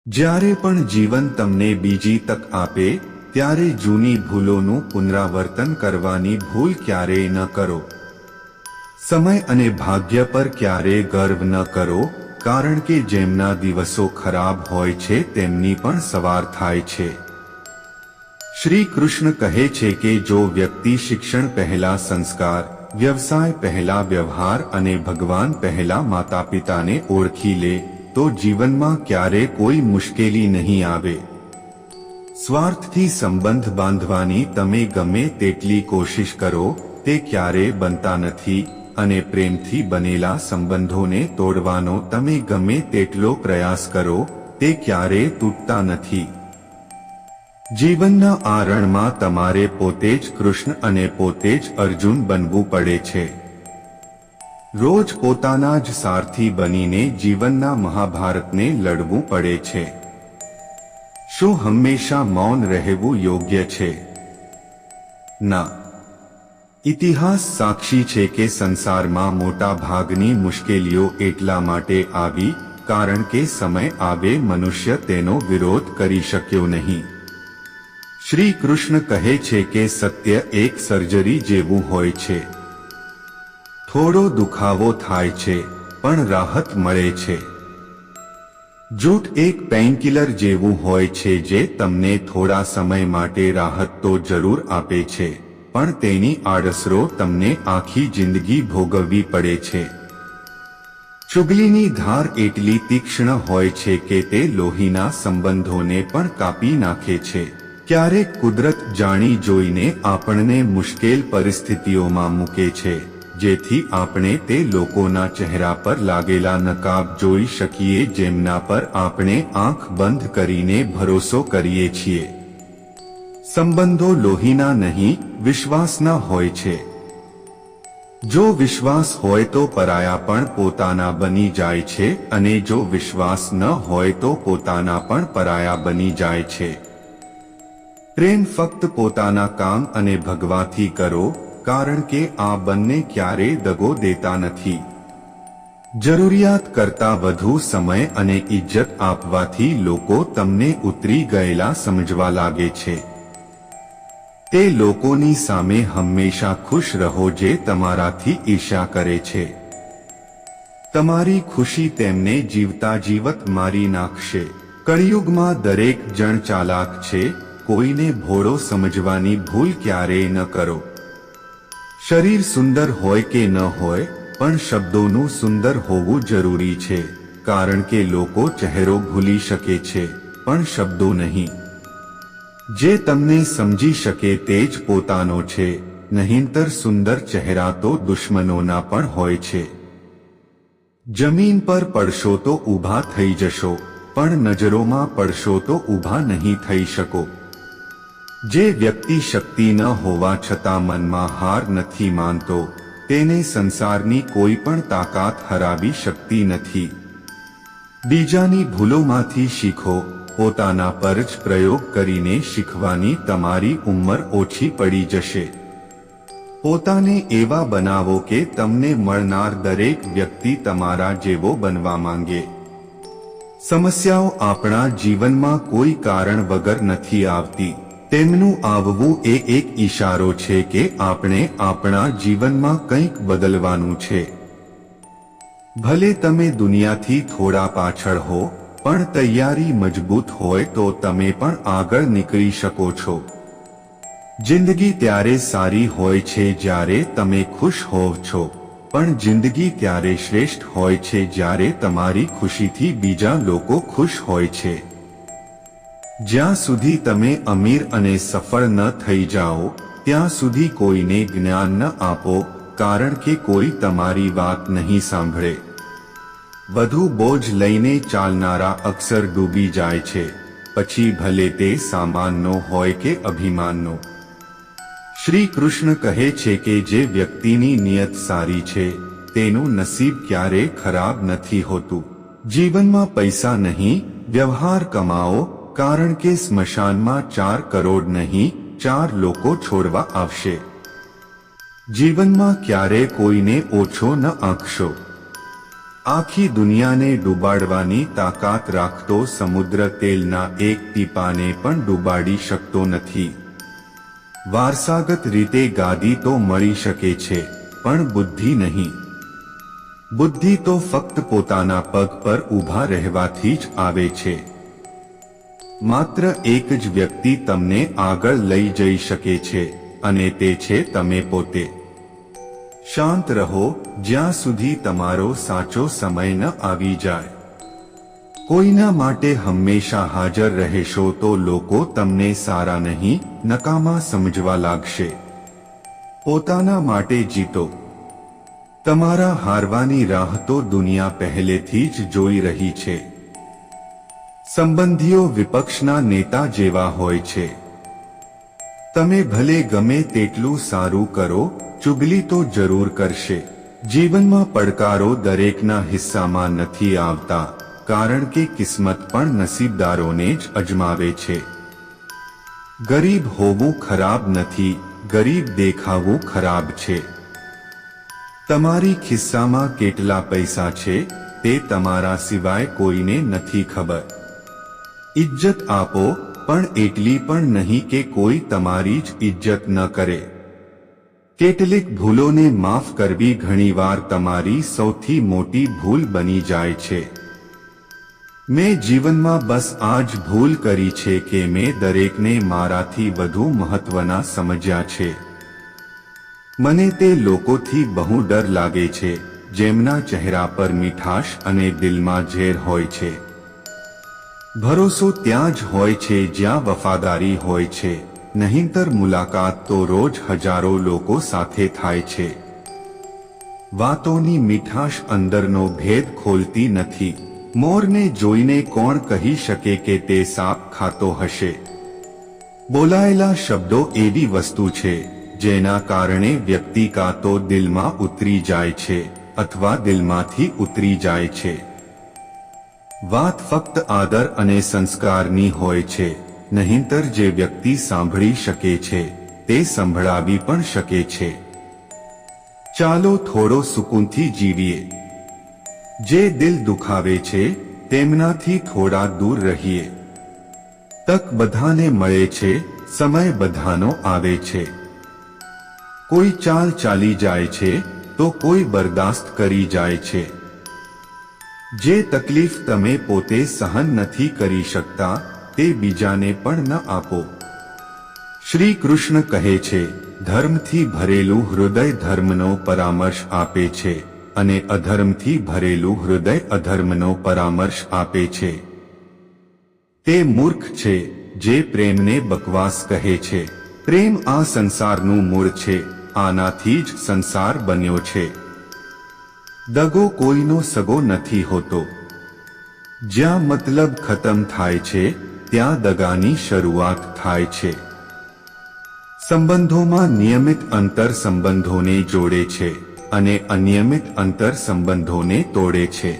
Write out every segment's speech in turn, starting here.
જ્યારે પણ જીવન તમને બીજી તક આપે ત્યારે જૂની ભૂલોનું પુનરાવર્તન કરવાની ભૂલ ક્યારેય ન કરો. સમય અને ભાગ્ય પર ક્યારેય ગર્વ ન કરો, કારણ કે જેમના દિવસો ખરાબ હોય છે તેમની પણ સવાર થાય છે. શ્રી કૃષ્ણ કહે છે કે જો વ્યક્તિ શિક્ષણ પહેલા સંસ્કાર, વ્યવસાય પહેલા વ્યવહાર અને ભગવાન પહેલા માતા પિતાને ઓળખી લે તો જીવનમાં ક્યારે કોઈ મુશ્કેલી નહીં આવે. સ્વાર્થથી સંબંધ બાંધવાની તમે ગમે તેટલી કોશિશ કરો તે ક્યારેય બનતા નથી, અને પ્રેમથી બનેલા સંબંધોને તોડવાનો તમે ગમે તેટલો પ્રયાસ કરો તે ક્યારેય તૂટતા નથી. જીવનના આ રણમાં તમારે પોતે જ કૃષ્ણ અને પોતે જ અર્જુન બનવું પડે છે. રોજ પોતાના જ સારથી બનીને જીવનના મહાભારતને લડવું પડે છે. શું હંમેશા મૌન રહેવું યોગ્ય છે? ના. ઇતિહાસ સાક્ષી છે કે સંસારમાં મોટા ભાગની મુશ્કેલીઓ એટલા માટે આવી કારણ કે સમય આવે મનુષ્ય તેનો વિરોધ કરી શક્યો નહીં. શ્રી કૃષ્ણ કહે છે કે સત્ય એક સર્જરી જેવું હોય છે. થોડો દુખાવો થાય છે પણ રાહત મળે છે. જૂઠ એક પેઇનકિલર જેવું હોય છે જે તમને થોડા સમય માટે રાહત તો જરૂર આપે છે, પણ તેની આડઅસરો તમને આખી જિંદગી ભોગવવી પડે છે. ચુગલીની ધાર એટલી તીક્ષ્ણ હોય છે કે તે લોહીના સંબંધોને પણ કાપી નાખે છે. ક્યારેક કુદરત જાણી જોઈને આપણને મુશ્કેલ પરિસ્થિતિઓમાં મૂકે છે, જેથી આપણે તે લોકોના ચહેરા પર લાગેલા નકાબ જોઈ શકીએ જેમના પર આપણે આંખ બંધ કરીને ભરોસો કરીએ છીએ. સંબંધો લોહીના નહીં, વિશ્વાસના હોય છે. જો વિશ્વાસ હોય તો પરાયા પણ પોતાના બની જાય છે, અને જો વિશ્વાસ ન હોય તો પોતાના પણ પરાયા બની જાય છે. પ્રેમ ફક્ત પોતાના કામ અને ભગવાથી કરો, કારણ કે આ બંને ક્યારેય દગો દેતા નથી. જરૂરિયાત કરતાં વધુ સમય અને ઇજ્જત આપવાથી લોકો તમને ઉતરી ગયેલા સમજવા લાગે છે. તે લોકોની સામે હંમેશા ખુશ રહો જે તમારાથી ઈર્ષ્યા કરે છે. તમારી ખુશી તેમને જીવતા જીવત મારી નાખશે. કળિયુગમાં દરેક જણ ચાલાક છે, કોઈને ભોળો સમજવાની ભૂલ ક્યારેય ન કરો. શરીર સુંદર હોય કે ન હોય, પણ શબ્દોનું સુંદર હોવું જરૂરી છે, કારણ કે લોકો ચહેરો ભૂલી શકે છે પણ શબ્દો નહીં. જે તમને સમજી શકે તે જ પોતાનો છે, નહીંતર સુંદર ચહેરા તો દુશ્મનોના પણ હોય છે. જમીન પર પડશો તો ઊભા થઈ જશો, પણ નજરોમાં પડશો તો ઊભા નહીં થઈ શકો. જે વ્યક્તિ શક્તિ ન હોવા છતાં મનમાં હાર નથી માનતો, તેને સંસારની કોઈ પણ તાકાત હરાવી શકતી નથી. બીજાની ભૂલોમાંથી શીખો, પોતાના પર જ પ્રયોગ કરીને શીખવાની તમારી ઉંમર ઓછી પડી જશે. પોતાને એવા બનાવો કે તમને મળનાર દરેક વ્યક્તિ તમારા જેવો બનવા માંગે. સમસ્યાઓ આપણા જીવનમાં કોઈ કારણ વગર નથી આવતી. તેમનું આવવું એ એક ઈશારો છે કે આપણે આપણા જીવનમાં કંઈક બદલવાનું છે. ભલે તમે દુનિયાથી થોડા પાછળ હો, પણ તૈયારી મજબૂત હોય તો તમે પણ આગળ નીકળી શકો છો. જિંદગી ત્યારે સારી હોય છે જ્યારે તમે ખુશ હોવ છો, પણ જિંદગી ત્યારે શ્રેષ્ઠ હોય છે જ્યારે તમારી ખુશીથી બીજા લોકો ખુશ હોય છે. જ્યાં સુધી તમે અમીર અને સફળ ન થઈ જાઓ ત્યાં સુધી કોઈને જ્ઞાન ન આપો, કારણ કે કોઈ તમારી વાત નહીં સાંભળે. વધુ બોજ લઈને ચાલનારા અક્ષર ડૂબી જાય છે, પછી ભલે તે સામાનનો હોય કે અભિમાનનો. શ્રી કૃષ્ણ કહે છે કે જે વ્યક્તિની નિયત સારી છે તેનું નસીબ ક્યારેય ખરાબ નથી હોતું. જીવનમાં પૈસા નહીં, વ્યવહાર કમાઓ, કારણ કે સ્મશાનમાં 4 કરોડ નહીં, 4 લોકો છોડવા આવશે. જીવનમાં ક્યારે કોઈને ઓછો ન આંકશો. આખી દુનિયાને ડૂબાડવાની તાકાત રાખતો સમુદ્ર તેલના એક ટીપાને પણ ડૂબાડી શકતો નથી. વારસાગત રીતે ગાદી તો મળી શકે છે, પણ બુદ્ધિ નહીં. બુદ્ધિ તો ફક્ત પોતાના પગ પર ઊભા રહેવાથી જ આવે છે. માત્ર એક જ વ્યક્તિ તમને આગળ લઈ જઈ શકે છે, અને તે છે તમે પોતે. શાંત રહો જ્યાં સુધી તમારો સાચો સમય ન આવી જાય. કોઈના માટે હંમેશા હાજર રહેશો તો લોકો તમને સારા નહીં, નકામા સમજવા લાગશે. પોતાના માટે જીતો. તમારા હારવાની રાહ તો દુનિયા પહેલેથી જ જોઈ રહી છે. સંબંધીઓ વિપક્ષના નેતા જેવા હોય છે. તમે ભલે ગમે તેટલું સારું કરો, ચુગલી તો જરૂર કરશે. જીવનમાં પડકારો દરેકના હિસ્સામાં નથી આવતા, કારણ કે કિસ્મત પણ નસીબદારોને જ અજમાવે છે. ગરીબ હોવું ખરાબ નથી, ગરીબ દેખાવું ખરાબ છે. તમારી ખિસ્સામાં કેટલા પૈસા છે તે તમારા સિવાય કોઈને નથી ખબર. ઇજ્જત આપો, પણ એટલી પણ નહીં કે કોઈ તમારી જ ઇજ્જત ન કરે. કેટલીક ભૂલોને માફ કરવી ઘણીવાર તમારી સૌથી મોટી ભૂલ બની જાય છે. મેં જીવનમાં બસ આ જ ભૂલ કરી છે કે મેં દરેકને મારાથી વધુ મહત્વના સમજ્યા છે. મને તે લોકોથી બહુ ડર લાગે છે જેમના ચહેરા પર મીઠાશ અને દિલમાં ઝેર હોય છે. ભરોસો ત્યાં જ હોય છે જ્યાં વફાદારી હોય છે, નહીંતર મુલાકાત તો રોજ હજારો લોકો સાથે થાય છે. વાતોની મીઠાશ અંદરનો ભેદ ખોલતી નથી. મોરને જોઈને કોણ કહી શકે કે તે સાપ ખાતો હશે? બોલાયેલા શબ્દો એવી વસ્તુ છે જેના કારણે વ્યક્તિ કાં તો દિલમાં ઉતરી જાય છે અથવા દિલમાંથી ઉતરી જાય છે. વાત ફક્ત આદર અને સંસ્કારની હોય છે, નહીંતર જે વ્યક્તિ સાંભળી શકે છે તે સંભળાવી પણ શકે છે. ચાલો થોડો સુકૂનથી જીવીએ. જે દિલ દુખાવે છે તેમનાથી થોડા દૂર રહીએ. તક બધાને મળે છે, સમય બધાનો આવે છે. કોઈ ચાલ ચાલી જાય છે તો કોઈ બરદાસ્ત કરી જાય છે. જે તકલીફ તમે પોતે સહન નથી કરી શકતા તે બીજાને પણ ન આપો. શ્રી કૃષ્ણ કહે છે, ધર્મથી ભરેલું હૃદય ધર્મનો પરામર્શ આપે છે, અને અધર્મથી ભરેલું હૃદય અધર્મનો પરામર્શ આપે છે. તે મૂર્ખ છે જે પ્રેમને બકવાસ કહે છે. પ્રેમ આ સંસારનું મૂળ છે, આનાથી જ સંસાર બન્યો છે. દગો કોઈનો સગો નથી હોતો. જ્યાં મતલબ ખતમ થાય છે ત્યાં દગાની શરૂઆત થાય છે. સંબંધોમાં નિયમિત અંતર સંબંધોને જોડે છે અને અનિયમિત અંતર સંબંધોને તોડે છે.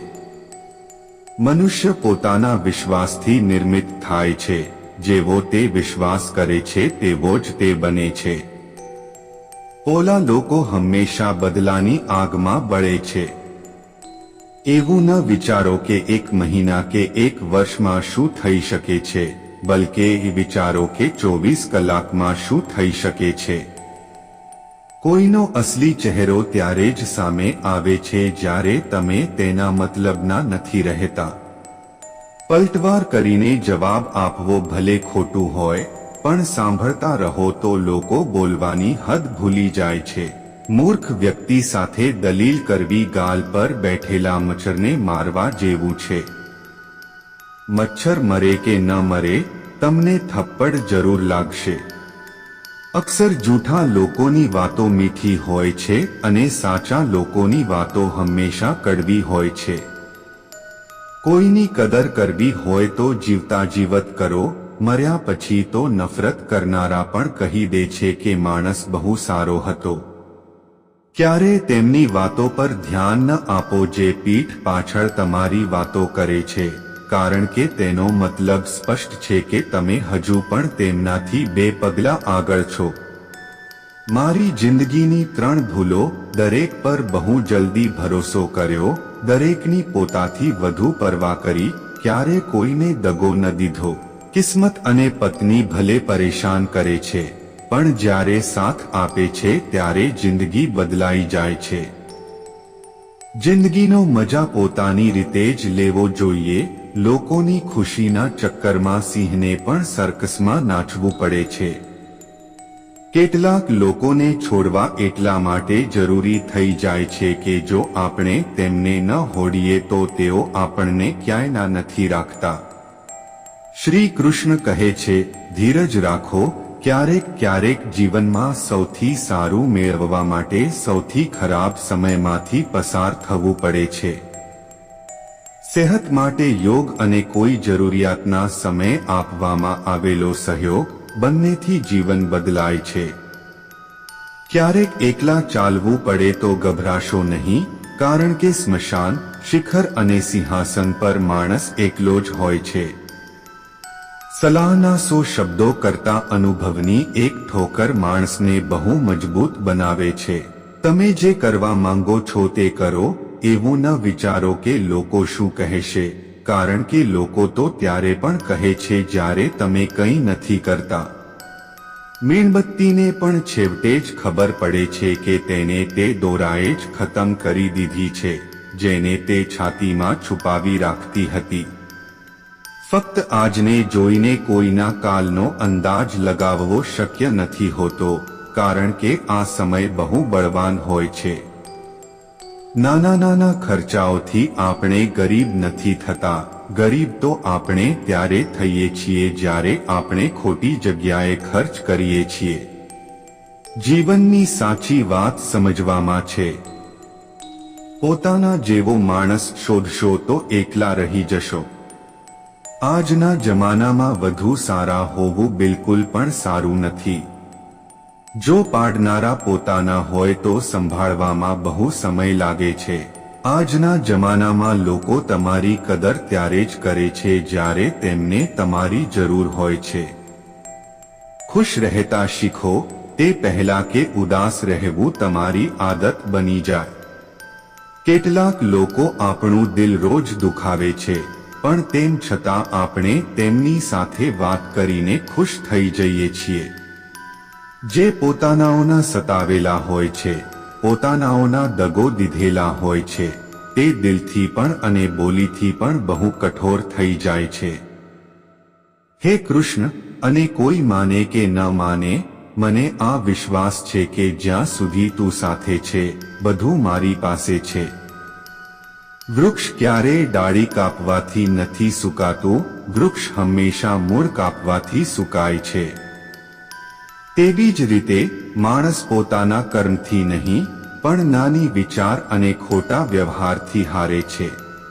મનુષ્ય પોતાના વિશ્વાસથી નિર્મિત થાય છે. જેવો તે વિશ્વાસ કરે છે તેવો જ તે બને છે. પોલા લોકો હંમેશા બદલાની આગમાં બળે છે. એવું ન વિચારો કે એક મહિના કે એક વર્ષમાં શું થઈ શકે છે, બલકે એ વિચારો કે 24 કલાકમાં શું થઈ શકે છે. કોઈનો અસલી ચહેરો ત્યારે જ સામે આવે છે જ્યારે તમે તેના મતલબના નથી રહેતા. પલટવાર કરીને જવાબ આપવો ભલે ખોટું હોય, પણ સાંભળતા રહો તો લોકો બોલવાની હદ ભૂલી જાય છે. મૂર્ખ વ્યક્તિ સાથે દલીલ કરવી ગાલ પર બેઠેલા મચ્છરને મારવા જેવું છે. મચ્છર મરે કે ન મરે, તમને થપ્પડ જરૂર લાગશે. અક્સર જૂઠા લોકોની વાતો મીઠી હોય છે અને સાચા લોકોની વાતો હંમેશા કડવી હોય છે. કોઈની કદર કરવી હોય તો જીવતા જીવત કરો, મર્યા પછી તો નફરત કરનારા પણ કહી દે છે કે માણસ બહુ સારો હતો. ક્યારે તેમની વાતો પર ધ્યાન ન આપો જે પીઠ પાછળ તમારી વાતો કરે છે, કારણ કે તેનો મતલબ સ્પષ્ટ છે કે તમે હજુ પણ તેમનાથી 2 પગલાં આગળ છો. મારી જિંદગીની 3 ભૂલો. દરેક પર બહુ જલ્દી ભરોસો કર્યો, દરેકની પોતાથી વધુ પરવા કરી, ક્યારે કોઈને દગો ન દીધો. કિસ્મત અને પત્ની ભલે પરેશાન કરે છે, પણ જ્યારે સાથ આપે છે ત્યારે જિંદગી બદલાઈ જાય છે. જિંદગીનો મજા પોતાની રીતે જ લેવો જોઈએ. લોકોની ખુશીના ચક્કરમાં સિંહને પણ સર્કસમાં નાચવું પડે છે. કેટલાક લોકોને છોડવા એટલા માટે જરૂરી થઈ જાય છે કે જો આપણે તેમને ન હોડીએ તો તેઓ આપણને ક્યાંય નથી રાખતા. શ્રી કૃષ્ણ કહે છે, ધીરજ રાખો. ક્યારેક ક્યારેક જીવનમાં સૌથી સારું મેળવવા માટે સૌથી ખરાબ સમયમાંથી પસાર થવું પડે છે. સેહત માટે યોગ અને કોઈ જરૂરિયાતના સમયે આપવામાં આવેલો સહયોગ, બંનેથી જીવન બદલાય છે. ક્યારેક એકલા ચાલવું પડે તો ગભરાશો નહીં, કારણ કે સ્મશાન, શિખર અને સિંહાસન પર માણસ એકલો જ હોય છે. સલાહના 100 શબ્દો કરતા અનુભવની એક ઠોકર માણસને બહુ મજબૂત બનાવે છે. તમે જે કરવા માંગો છો તે કરો. એવું ન વિચારો કે લોકો શું કહેશે, કારણ કે લોકો તો ત્યારે પણ કહે છે જ્યારે તમે કંઈ નથી કરતા. મીણબત્તીને પણ છેવટે જ ખબર પડે છે કે તેને તે દોરાએ જ ખતમ કરી દીધી છે, જેને તે છાતીમાં છુપાવી રાખતી હતી. ફક્ત આજને જોઈને કોઈના કાલનો અંદાજ લગાવવો શક્ય નથી હોતો, કારણ કે આ સમય બહુ બળવાન હોય છે. નાના નાના ખર્ચાઓથી આપણે ગરીબ નથી થતા. ગરીબ તો આપણે ત્યારે થઈએ છીએ જ્યારે આપણે ખોટી જગ્યાએ ખર્ચ કરીએ છીએ. જીવનની સાચી વાત સમજવામાં છે. પોતાના જેવો માણસ શોધશો તો એકલા રહી જશો. આજના જમાનામાં વધુ સારા હોવું બિલકુલ પણ સારું નથી. જો પાડનારા પોતાના હોય તો સંભાળવામાં બહુ સમય લાગે છે. આજના જમાનામાં લોકો તમારી કદર ત્યારે જ કરે છે જ્યારે તેમને તમારી જરૂર હોય છે. ખુશ રહેતા શીખો, તે પહેલા કે ઉદાસ રહેવું તમારી આદત બની જાય. કેટલાક લોકો આપણું દિલ રોજ દુખાવે છે, પણ તેમ છતાં આપણે તેમની સાથે વાત કરીને ખુશ થઈ જઈએ છીએ. જે પોતાનાઓના સતાવેલા હોય છે, પોતાનાઓના દગો દીધેલા હોય છે, તે દિલથી પણ અને બોલીથી પણ બહુ કઠોર થઈ જાય છે. હે કૃષ્ણ, અને કોઈ માને કે ન માને, મને આ વિશ્વાસ છે કે જ્યાં સુધી તું સાથે છે, બધું મારી પાસે છે. વૃક્ષ ક્યારેય ડાળી કાપવાથી નથી સુકાતું, વૃક્ષ હંમેશા મૂળ કાપવાથી સુકાય છે. તેવી જ રીતે માણસ પોતાના કર્મથી નહીં, પણ નાની વિચાર અને ખોટા વ્યવહારથી હારે છે.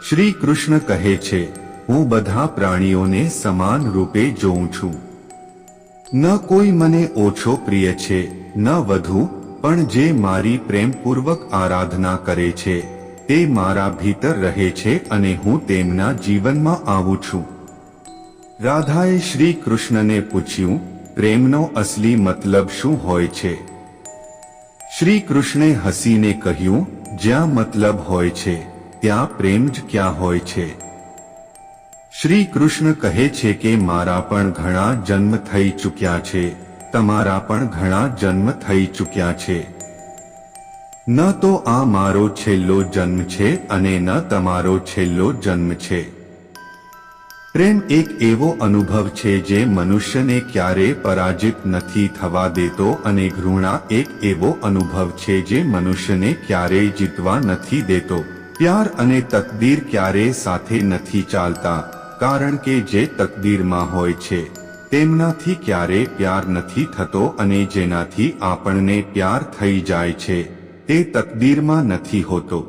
શ્રી કૃષ્ણ કહે છે, હું બધા પ્રાણીઓને સમાન રૂપે જોઉં છું. ન કોઈ મને ઓછો પ્રિય છે, ન વધુ, પણ જે મારી પ્રેમપૂર્વક આરાધના કરે છે, તે મારા ભીતર રહે છે અને હું તેમના જીવનમાં આવું છું. રાધાએ શ્રી કૃષ્ણને પૂછ્યું, પ્રેમનો અસલી મતલબ શું હોય છે? શ્રી કૃષ્ણે હસીને કહ્યું, જ્યાં મતલબ હોય છે, ત્યાં પ્રેમ જ ક્યાં હોય છે. શ્રી કૃષ્ણ કહે છે કે મારા પણ ઘણા જન્મ થઈ ચૂક્યા છે, તમારા પણ ઘણા જન્મ થઈ ચૂક્યા છે. ન તો આ મારો છેલ્લો જન્મ છે અને ન તમારો છેલ્લો જન્મ છે. પ્રેમ એક એવો અનુભવ છે જે મનુષ્યને ક્યારેય પરાજિત નથી થવા દેતો અને ઘૃણા એક એવો અનુભવ છે જે મનુષ્યને ક્યારેય જીતવા નથી દેતો. પ્યાર અને તકદીર ક્યારેય સાથે નથી ચાલતા, કારણ કે જે તકદીરમાં હોય છે તેમનાથી ક્યારેય પ્યાર નથી થતો અને જેનાથી આપણને પ્યાર થઈ જાય છે તે તકદીરમાં નથી હોતો.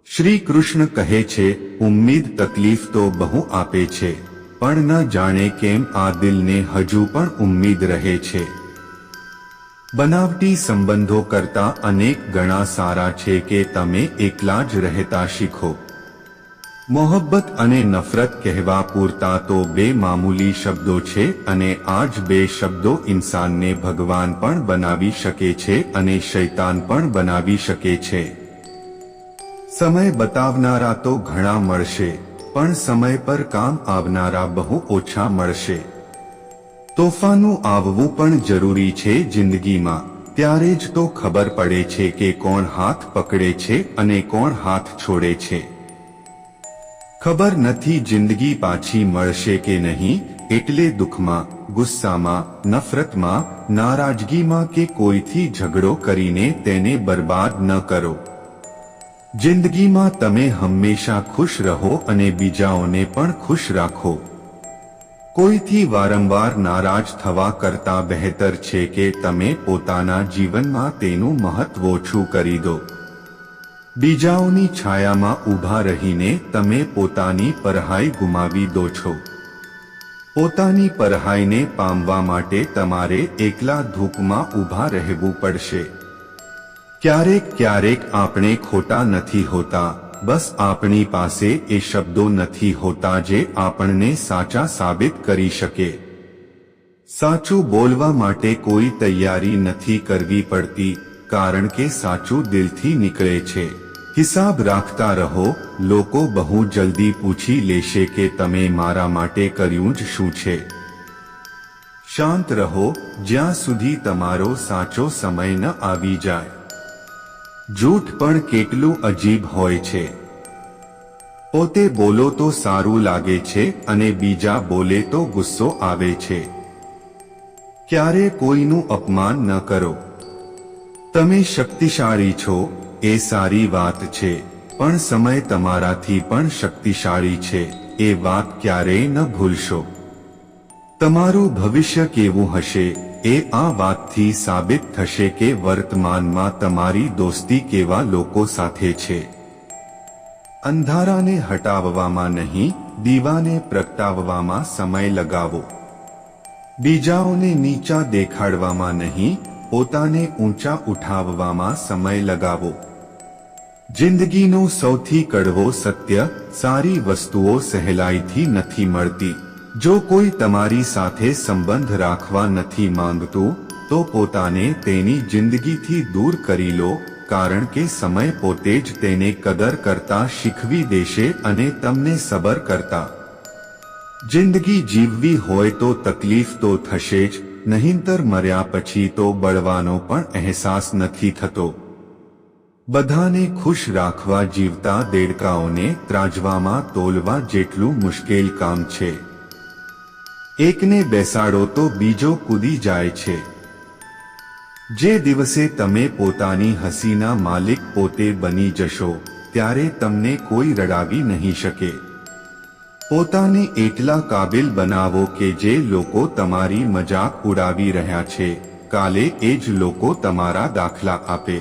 શ્રી કૃષ્ણ કહે છે, ઉમ્મીદ તકલીફ તો બહુ આપે છે, પણ ન જાણે કેમ આ દિલને હજુ પણ ઉમ્મીદ રહે છે. બનાવટી સંબંધો કરતાં અનેક ગણા સારા છે કે તમે એકલા જ રહેતા શીખો. મોહબ્બત અને નફરત કહેવા પૂરતા તો બે મામૂલી શબ્દો છે અને આ જ બે શબ્દો ઇન્સાનને ભગવાન પણ બનાવી શકે છે અને શૈતાન પણ બનાવી શકે છે. સમય બતાવનારા તો ઘણા મળશે, પણ સમય પર કામ આવનારા બહુ ઓછા મળશે. તોફાનું આવવું પણ જરૂરી છે જિંદગીમાં. ત્યારે જ તો ખબર પડે છે કે કોણ હાથ પકડે છે અને કોણ હાથ છોડે છે. ખબર નથી જિંદગી પાછી મળશે કે નહીં, એટલે દુઃખમાં, ગુસ્સામાં, નફરતમાં, નારાજગીમાં કે કોઈથી ઝઘડો કરીને તેને બરબાદ ન કરો. જિંદગીમાં તમે હંમેશા ખુશ રહો અને બીજાઓને પણ ખુશ રાખો. કોઈથી વારંવાર નારાજ થવા કરતાં બહેતર છે કે તમે પોતાના જીવનમાં તેનું મહત્વ ઓછું કરી દો. બીજાઓની છાયામાં ઊભા રહીને તમે પોતાની પરહાઈ ગુમાવી દો છો. પોતાની પરહાઈને પામવા માટે તમારે એકલા ધૂપમાં ઊભા રહેવું પડશે. ક્યારેક ક્યારેક આપણે ખોટા નથી હોતા, બસ આપણી પાસે એ શબ્દો નથી હોતા જે આપણને સાચા સાબિત કરી શકે. સાચું બોલવા માટે કોઈ તૈયારી નથી કરવી પડતી, કારણ કે સાચું દિલથી નીકળે છે. હિસાબ રાખતા રહો, લોકો બહુ જલ્દી પૂછી લેશે કે તમે મારા માટે કર્યું જ શું છે. શાંત રહો જ્યાં સુધી તમારો સાચો સમય ન આવી જાય. જૂઠ પણ કેટલું અજીબ હોય છે. પોતે બોલો તો સારું લાગે છે અને બીજા બોલે તો ગુસ્સો આવે છે. ક્યારે કોઈનું અપમાન ન કરો. તમે શક્તિશાળી છો એ સારી વાત છે, પણ સમય તમારાથી પણ શક્તિશાળી છે એ વાત ક્યારેય ન ભૂલશો. તમારું ભવિષ્ય કેવું હશે એ આ વાતથી સાબિત થશે કે વર્તમાનમાં તમારી દોસ્તી કેવા લોકો સાથે છે. અંધારાને હટાવવામાં નહીં, દીવાને પ્રગટાવવામાં સમય લગાવો. બીજાઓને નીચા દેખાડવામાં નહીં, પોતાને ઊંચા ઉઠાવવામાં સમય લગાવો. જિંદગીનો સૌથી કડવો સત્ય, સારી વસ્તુઓ સહેલાઈથી નથી મળતી. જો કોઈ તમારી સાથે સંબંધ રાખવા નથી માંગતું, તો પોતાને તેની જિંદગીથી દૂર કરી લો, કારણ કે સમય પોતે જ તેને કદર કરતા શીખવી દેશે અને તમને સબર કરતા. જિંદગી જીવવી હોય તો તકલીફ તો થશે જ, નહીંતર મર્યા પછી તો બળવાનો પણ અહેસાસ નથી થતો. બધાને ખુશ રાખવા જીવતા દેડકાઓને ત્રાજવામાં તોલવા જેટલું મુશ્કેલ કામ છે. એકને બેસાડો તો બીજો કૂદી જાય છે. જે દિવસે તમે પોતાની હસીના માલિક પોતે બની જશો, ત્યારે તમને કોઈ રડાવી નહીં શકે. પોતાને એટલા કાબિલ બનાવો કે જે લોકો તમારી મજાક ઉડાવી રહ્યા છે, કાલે એ જ લોકો તમારા દાખલા આપે.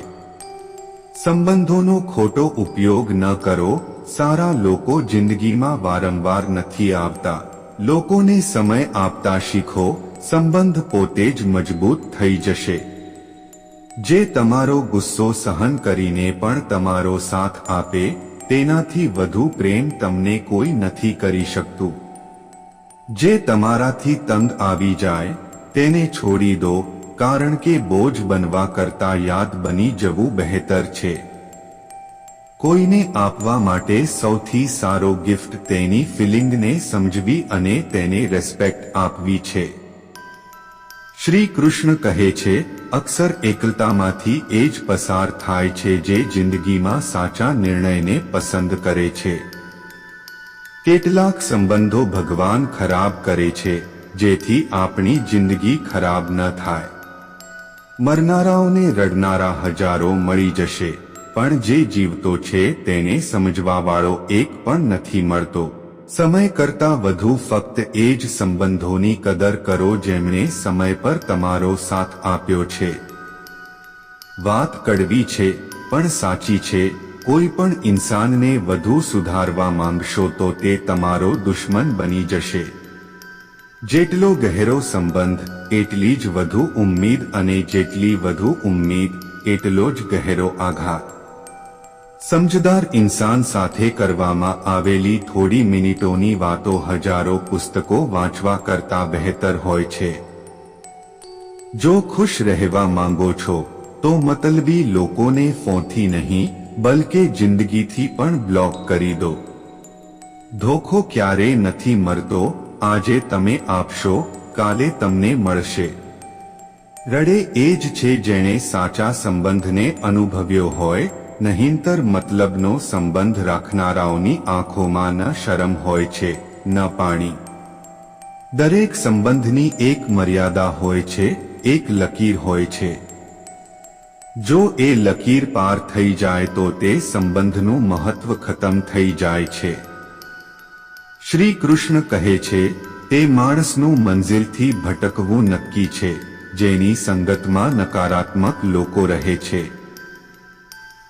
સંબંધોનો ખોટો ઉપયોગ ન કરો. સારા લોકો જિંદગીમાં વારંવાર નથી આવતા. લોકોને સમય આપતા શીખો, સંબંધ પોતે જ મજબૂત થઈ જશે. જે તમારો ગુસ્સો સહન કરીને પણ તમારો સાથ આપે, તેનાથી વધુ પ્રેમ તમને કોઈ નથી કરી શકતું. જે તમારાથી તંગ આવી જાય, તેને છોડી દો, કારણ કે બોજ બનવા કરતાં યાદ બની જવું બહેતર છે. કોઈને આપવા માટે સૌથી સારો ગિફ્ટ તેની ફિલિંગને સમજવી અને તેને રેસ્પેક્ટ આપવી છે. શ્રી કૃષ્ણ કહે છે, અક્ષર એકલતામાંથી એ જ પસાર થાય છે જે જિંદગીમાં સાચા નિર્ણયને પસંદ કરે છે. કેટલાક સંબંધો ભગવાન ખરાબ કરે છે, જેથી આપણી જિંદગી ખરાબ ન થાય. મરનારાઓને રડનારા હજારો મળી જશે, પણ જે જીવતો છે તેને સમજવાવાળો એક પણ નથી મળતો. સમય કરતાં વધુ ફક્ત એ જ સંબંધોની કદર કરો જેમણે સમય પર તમારો સાથ આપ્યો છે. વાત કડવી છે, પણ સાચી છે. કોઈ પણ ઇન્સાનને વધુ સુધારવા માંગશો તો તે તમારો દુશ્મન બની જશે. જેટલો ગહેરો સંબંધ, એટલી જ વધુ ઉમ્મીદ, અને જેટલી વધુ ઉમ્મીદ, એટલો જ ગહેરો આઘાત. સમજદાર ઇન્સાન સાથે કરવામાં આવેલી થોડી મિનિટોની વાતો હજારો પુસ્તકો વાંચવા કરતાં બહેતર હોય છે. જો ખુશ રહેવા માંગો છો, તો મતલબી લોકોને ફોનથી નહીં, બલકે જિંદગીથી પણ બ્લોક કરી દો. ધોખો ક્યારેય નથી મરતો. આજે તમે આપશો, કાલે તમને મળશે. રડે એ જ છે જેણે સાચા સંબંધને અનુભવ્યો હોય, નહીંતર મતલબનો સંબંધ રાખનારાઓની આંખોમાં ન શરમ હોય છે, ન પાણી. દરેક સંબંધની એક મર્યાદા હોય છે, એક લકીર હોય છે. જો એ લકીર પાર થઈ જાય તો તે સંબંધનું મહત્વ ખતમ થઈ જાય છે. શ્રી કૃષ્ણ કહે છે, તે માણસનું મંઝિલથી ભટકવું નક્કી છે, જેની સંગતમાં નકારાત્મક લોકો રહે છે.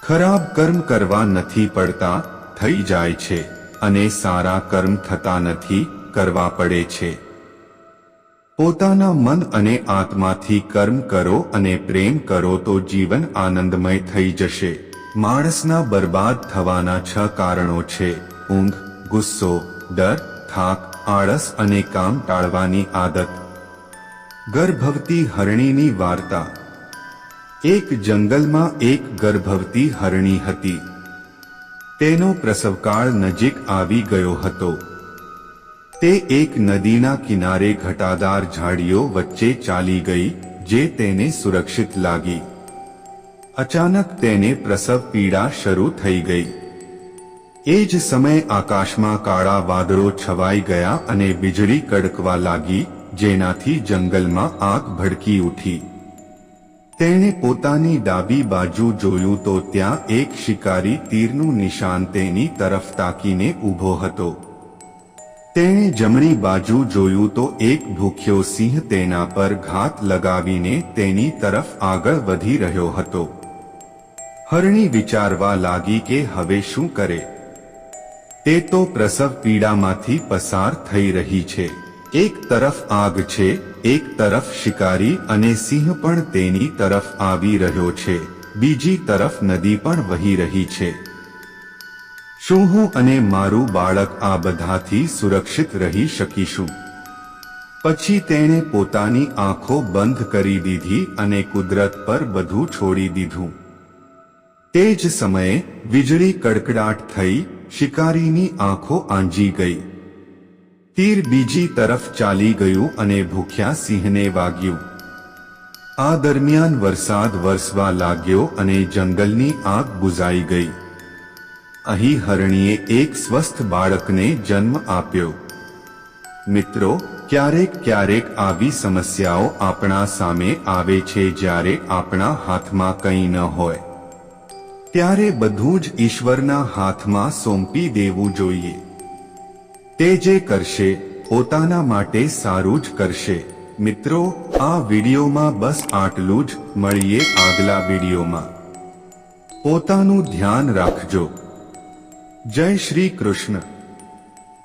ખરાબ કર્મ કરવા નથી પડતા, થઈ જાય છે, અને સારા કર્મ થતા નથી, કરવા પડે છે. પોતાના મન અને આત્માથી કર્મ કરો અને પ્રેમ કરો તો જીવન આનંદમય થઈ જશે. માણસના બરબાદ થવાના 6 કારણો છે: ઊંઘ, ગુસ્સો, ડર, થાક, આળસ અને કામ ટાળવાની આદત. ગર્ભવતી હરણીની વાર્તા. એક જંગલમાં એક ગર્ભવતી હરણી હતી. તેનો પ્રસવકાળ નજીક આવી ગયો હતો. તે એક નદીના કિનારે ઘટાદાર ઝાડીઓ વચ્ચે ચાલી ગઈ, જે તેને સુરક્ષિત લાગી. અચાનક તેને પ્રસવ પીડા શરૂ થઈ ગઈ. એ જ સમયે આકાશમાં કાળા વાદળો છવાઈ ગયા અને વીજળી કડકવા લાગી, જેનાથી જંગલમાં આગ ભડકી ઉઠી. તેણે પોતાની ડાબી બાજુ જોયું તો ત્યાં એક શિકારી તીરનું નિશાન તેની તરફ તાકીને ઊભો હતો. તેણે જમણી બાજુ જોયું તો એક ભૂખ્યો સિંહ તેના પર ઘાત લગાવીને તેની તરફ આગળ વધી રહ્યો હતો. હરણી વિચારવા લાગી કે હવે શું કરે. તે તો પ્રસવ પીડામાંથી પસાર થઈ રહી છે. એક તરફ આગ છે, એક તરફ શિકારી અને સિંહ પણ તેની તરફ આવી રહ્યો છે, બીજી તરફ નદી પણ વહી રહી છે. શું હું અને મારું બાળક આ બધાથી સુરક્ષિત રહી શકીશું? પછી તેણે પોતાની આંખો બંધ કરી દીધી અને કુદરત પર બધું છોડી દીધું. તે જ સમયે વીજળી કડકડાટ થઈ, શિકારીની આંખો આંજી ગઈ. તીર બીજી તરફ ચાલી ગયું અને ભૂખ્યા સિંહને વાગ્યું. આ દરમિયાન વરસાદ વરસવા લાગ્યો અને જંગલની આગ બુઝાઈ ગઈ. અહીં હરણીએ એક સ્વસ્થ બાળકને જન્મ આપ્યો. મિત્રો, ક્યારેક આવી સમસ્યાઓ આપણા સામે આવે છે જ્યારે આપણા હાથમાં કંઈ ન હોય. ત્યારે બધું જ ઈશ્વરના હાથમાં સોંપી દેવું જોઈએ. તે જે કરશે, પોતાના માટે સારું જ કરશે. મિત્રો, આ વિડીયોમાં બસ આટલું જ. મળીએ આગલા વિડીયોમાં. પોતાનું ધ્યાન રાખજો. જય શ્રી કૃષ્ણ.